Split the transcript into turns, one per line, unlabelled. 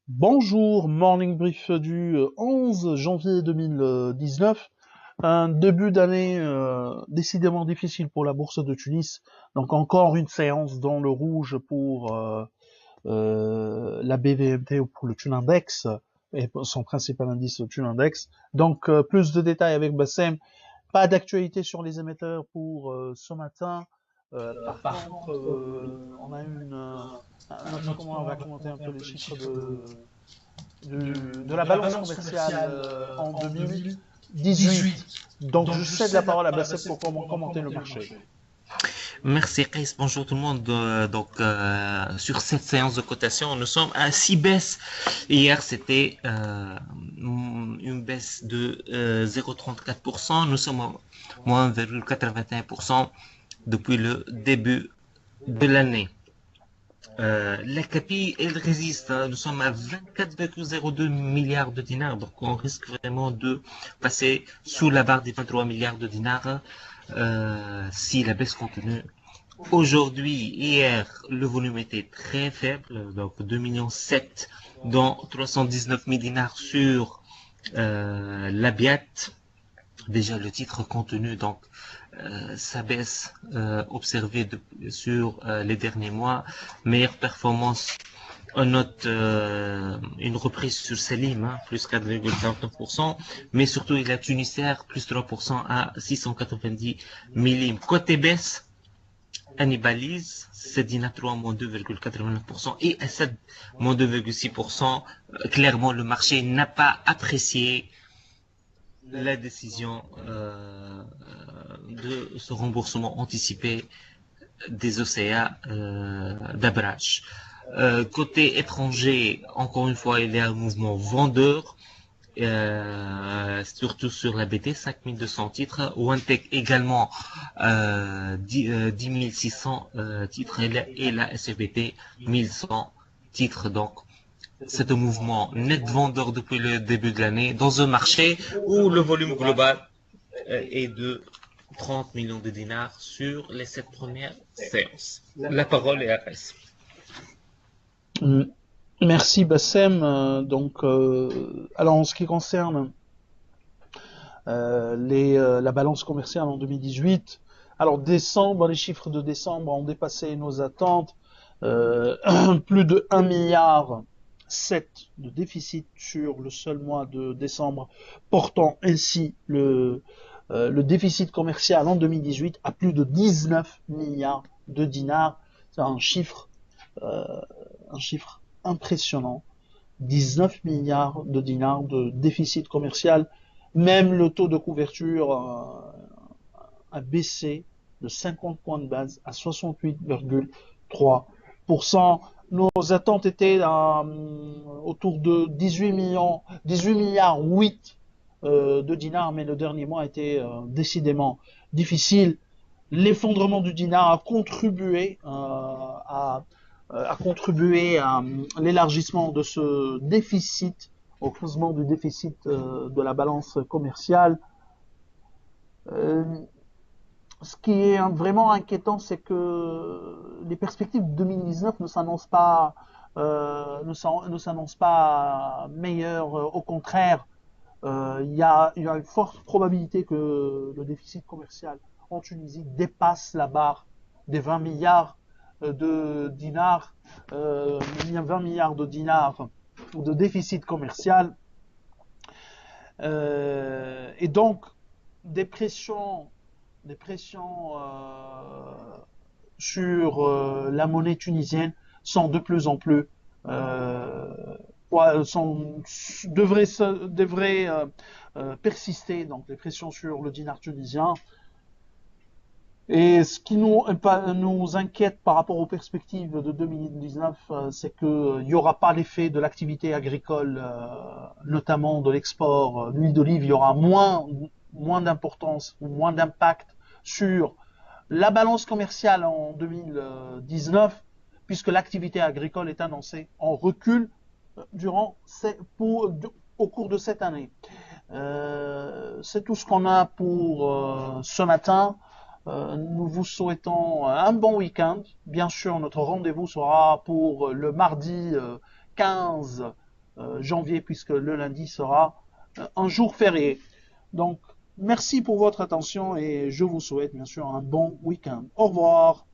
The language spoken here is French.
Bonjour, Morning Brief du 11 janvier 2019. Un début d'année décidément difficile pour la bourse de Tunis. Donc encore une séance dans le rouge pour la BVMT ou pour le Tunindex et son principal indice, le Tunindex. Donc plus de détails avec Bassem. Pas d'actualité sur les émetteurs pour ce matin. Par contre, on a notre commandant va commenter un peu les chiffres de la balance commerciale en 2018. Donc je cède la parole à Bassem pour commenter le marché.
Merci Chris, bonjour tout le monde. Sur cette séance de cotation, nous sommes à 6 baisses. Hier, c'était une baisse de 0,34%. Nous sommes à moins 1,81% depuis le début de l'année. La CAPI, elle résiste, hein. Nous sommes à 24,02 milliards de dinars, donc on risque vraiment de passer sous la barre des 23 milliards de dinars si la baisse continue. Aujourd'hui, hier, le volume était très faible, donc 2,7 millions, dont 319 000 dinars sur l'Abiat. Déjà, le titre contenu, donc sa baisse observée sur les derniers mois, meilleure performance. On note une reprise sur Salim, hein, plus 4,49%, mais surtout il a Tunisair, plus 3% à 690 millim. Côté baisse, Annibalise, Sedina 3, moins 2,89% et Assad, moins 2,6%. Clairement, le marché n'a pas apprécié la décision de ce remboursement anticipé des OCA d'Abrach. Côté étranger, encore une fois, il y a un mouvement vendeur, surtout sur la BT, 5200 titres. OneTech également, 10 600 titres et la SFBT, 1100 titres. Donc, c'est un mouvement net vendeur depuis le début de l'année dans un marché où le volume global est de 30 millions de dinars sur les 7 premières séances. La parole est à Ress.
Merci Bassem. Alors en ce qui concerne la balance commerciale en 2018, alors décembre, les chiffres de décembre ont dépassé nos attentes. Plus de 1 milliard 7 de déficit sur le seul mois de décembre, portant ainsi le déficit commercial en 2018 à plus de 19 milliards de dinars. C'est un chiffre impressionnant. 19 milliards de dinars de déficit commercial. Même le taux de couverture a baissé de 50 points de base à 68,3%. Nos attentes étaient autour de 18 milliards 8 de dinars, mais le dernier mois a été décidément difficile. L'effondrement du dinar a contribué à l'élargissement de ce déficit, au creusement du déficit de la balance commerciale. Ce qui est vraiment inquiétant, c'est que les perspectives de 2019 ne s'annoncent pas meilleures. Au contraire, il y a une forte probabilité que le déficit commercial en Tunisie dépasse la barre des 20 milliards de dinars, 20 milliards de dinars de déficit commercial. Et donc, des pressions sur la monnaie tunisienne sont de plus en plus devraient persister, donc les pressions sur le dinar tunisien. Et ce qui nous inquiète par rapport aux perspectives de 2019, c'est qu'il n'y aura pas l'effet de l'activité agricole, notamment de l'export d'huile d'olive. Il y aura moins d'importance ou moins d'impact sur la balance commerciale en 2019, puisque l'activité agricole est annoncée en recul au cours de cette année. C'est tout ce qu'on a pour ce matin. Nous vous souhaitons un bon week-end. Bien sûr, notre rendez-vous sera pour le mardi 15 janvier, puisque le lundi sera un jour férié. Donc, merci pour votre attention et je vous souhaite bien sûr un bon week-end. Au revoir.